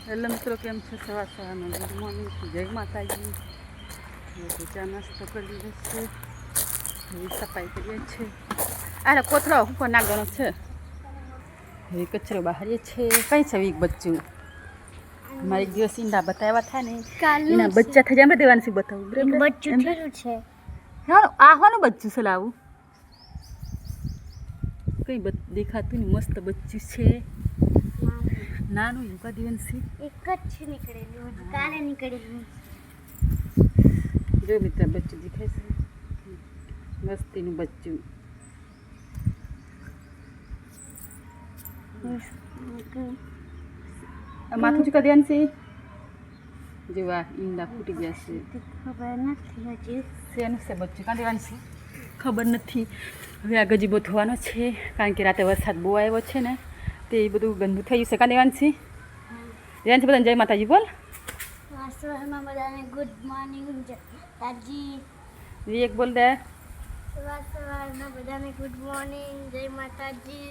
Hello મિત્રો, કેમ છે? સવાર સવારમાં ગુડ મોર્નિંગ, જય માતાજી. ચા નાસ્તો કરી લીધો છે, હવે સફાઈ કરીએ છીએ. અરે કોથળો ઉપર નાખવાનો છે, હવે કચરો બહારીએ છે. કઈ છે એક બચ્ચું મારે એક દિવસ ઈંડા બતાવ્યા થાય ને એના બચ્ચા થઈ જાય. દેવાનું છે બતાવું બચ્ચું છે. આવાનું બચ્ચું છે, લાવું કઈ દેખાતું ને મસ્ત બચ્ચું છે. નાનું યુકા દિવસથી એક જ નીકળેલું, કાલે નીકળેલું. જો મિત્ર બચ્ચું દેખાય છે, મસ્તીનું બચ્ચું. માથું ચૂકા ધ્યાન છે. જેવા ઈંડા ફૂટી ગયા છે. ખબર નથી હજી શેનું છે બચ્ચું, કાં દેવાનું છે ખબર નથી. હવે આ ગજીબો થવાનો છે, કારણ કે રાતે વરસાદ બહુ આવ્યો છે ને, તે બધું ગંદુ થઈ ગયું છે. કાં દેવાનું છે? દેવાનું છે બધાને જય માતાજી બોલ. સવારમાં બધાને ગુડ મોર્નિંગ તાજી. એક બોલ દે. સવારમાં બધાને ગુડ મોર્નિંગ જય માતાજી.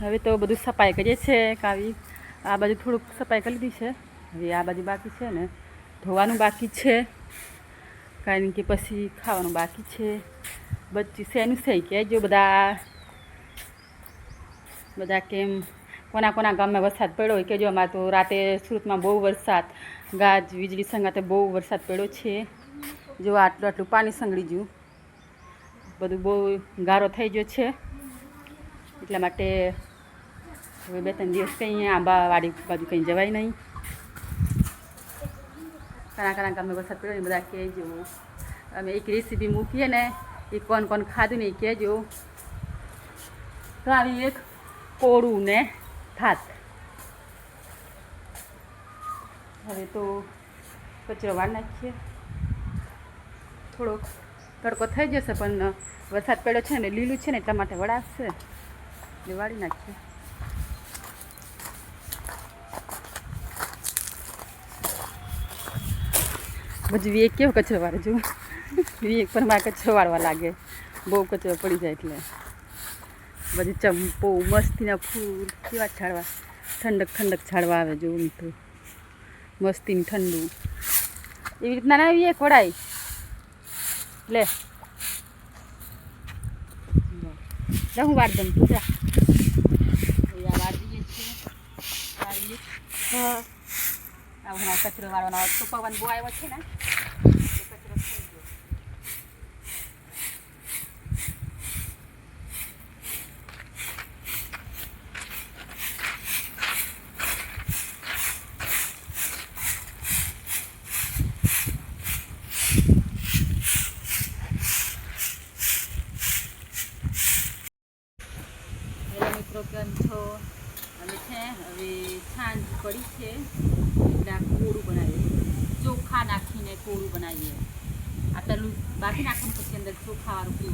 હવે તો બધું સફાઈ કરીએ છીએ. કાવી આ બાજુ થોડુંક સફાઈ કરી લીધી છે, હવે આ બાજુ બાકી છે ને ધોવાનું બાકી છે, કારણ કે પછી ખાવાનું બાકી છે. બચ્ચું શેનું છે કહેજો બધા કેમ કોના કોના ગામમાં વરસાદ પડ્યો હોય કહેજો. અમારે તો રાતે સુરતમાં બહુ વરસાદ, ગાજ વીજળી સંગાતે બહુ વરસાદ પડ્યો છે. જો આટલું આટલું પાણી સંગળી ગયું, બધું બહુ ગારો થઈ ગયો છે. એટલા માટે હવે 2-3 દિવસ કંઈ આંબાવાડી બાજુ કંઈ જવાય નહીં. ઘણા ગામમાં વરસાદ પડ્યો ને બધા કહેજો. અમે એક રેસીપી મૂકીએ ને, એ કોણ કોણ ખાધું ને એ કહેજો. તો આવી એક કોળું ને ભાત. હવે તો કચરો વાળ નાખીએ. થોડોક તડકો થઈ જશે, પણ વરસાદ પડ્યો છે ને લીલું છે ને એટલા માટે વળાશે એટલે વાળી નાખીએ. બધું એક કેવો કચરો વાળે જો એક પર મારે કચરો વાળવા લાગે, બહુ કચરો પડી જાય. એટલે બધી ચંપો મસ્તીના ફૂલ કેવા ઝાડવા, ઠંડક ઝાડવા આવે જો તો મસ્તીનું ઠંડુ. એવી રીતના ના આવી એક વડાય લે જા હું વાળ દઉં તું જા. વાળ દઈએ છીએ. હા આવું કચરો વાળવાનો તો પવન બહુ આવ્યો છે ને કચરો થઈ ગયો. મિત્રો કેમ છો? અમે છે હવે સાંજ પડી છે એટલે આ કોળું બનાવીએ, ચોખા નાખીને કોળું બનાવીએ. આ તલું બાકી નાખવાનું, પછી અંદર ચોખાવાળું કોળું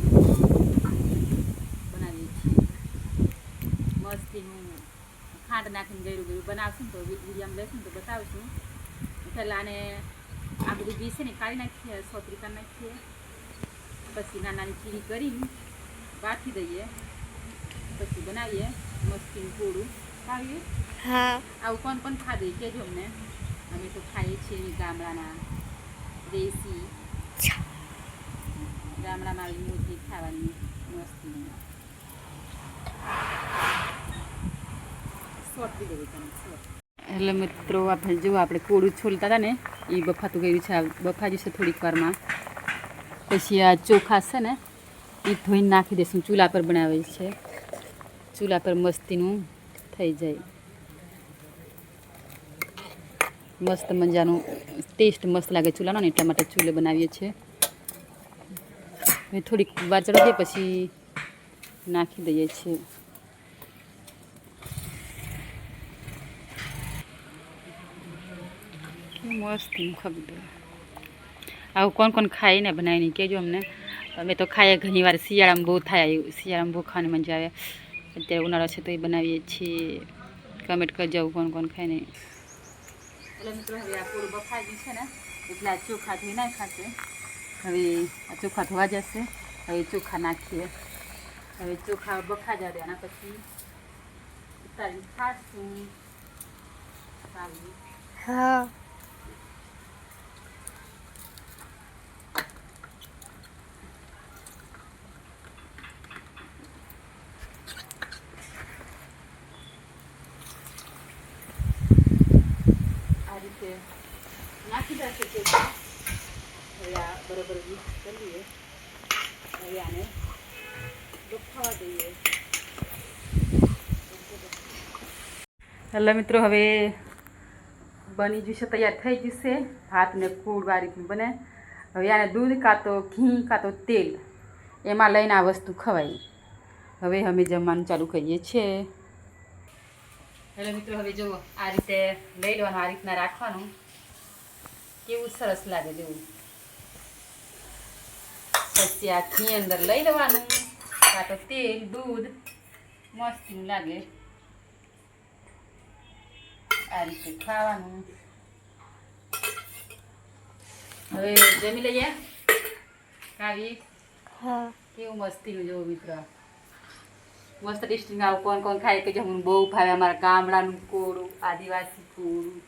બનાવીએ છીએ. મસ્તીનું ખાંડ નાખીને ગળ્યું બનાવશું તો વિડીયામાં લેશું તો બતાવશું. પહેલાં આને આ બધું બી છે ને કાઢી નાખીએ, સોતરી કાઢી નાખીએ, પછી નાની ચીરી કરીને બાફી દઈએ, પછી બનાવીએ મસ્તીનું કોળું. ખાવીએ? હા. આવું કોણ કોણ ખાધે કહેજો અમને. અમે તો ખાઈએ છીએ ગામડાના દેશી, ગામડામાં આવી મોટી ખાવાની મસ્તી. સોટવી દેવી તમે સોટ. એટલે મિત્રો આપણે જો આપણે કોળું છોલતા હતા ને એ બફાતું ગયું છે, બફા જશે થોડીક વારમાં. પછી આ ચોખા છે ને એ ધોઈને નાખી દઈશું. ચૂલા પર બનાવે છે, ચૂલા પર મસ્તીનું થઈ જાય. મસ્ત મજાનું ટેસ્ટ મસ્ત લાગે ચૂલાનો ને એટલા માટે ચૂલે બનાવીએ છીએ. થોડીક વાર ચડી જાય પછી નાખી દઈએ છીએ. મસ્ત ખબર આવું કોણ કોણ ખાઈને બનાવીને કહેજો અમને. અમે તો ખાઈએ ઘણી વાર, શિયાળામાં બહુ થાય, શિયાળામાં બહુ ખાવાની મજા આવે. અત્યારે ઉનાળો છે તો એ બનાવીએ છીએ. કમેન્ટ કરજો કોણ કોણ ખાઈને. એટલે મિત્રો હવે આ કોળું બફાઈ ગયું છે ને એટલે આ ચોખા ધોઈ નાખાશે. હવે આ ચોખા ધોવા જશે. હવે ચોખા નાખીએ. હવે ચોખા બફા જવા દેવાના, પછી ઉતારીને ખાશું. હા આ રીતે નાખી દેશે તે હવે આ બરોબર મિક્સ કરી દઈએ હવે આને બફાવા દઈએ હેલો મિત્રો હવે બની જશે તૈયાર થઈ જશે ભાત ને કૂળ આ રીતનું બને હવે આને દૂધ કાં તો ઘી કાં તો તેલ એમાં લઈને આ વસ્તુ ખવાય હવે અમે જમવાનું ચાલુ કરીએ છીએ હેલો મિત્રો હવે જુઓ આ રીતે લઈ લેવાનું આ રીતના રાખવાનું કેવું સરસ લાગે જેવું પછી આ ઘી અંદર લઈ લેવાનું કાં તો તેલ દૂધ મસ્તીનું લાગે આ રીતે ખાવાનું હવે જમી લઈએ કાવી હા કેવું મસ્તીનું જેવું મિત્ર મસ્ત ટેસ્ટિંગ આવું કોણ કોણ ખાય કે જે હું બહુ ભાવે અમારા ગામડાનું કોળું આદિવાસી કોળું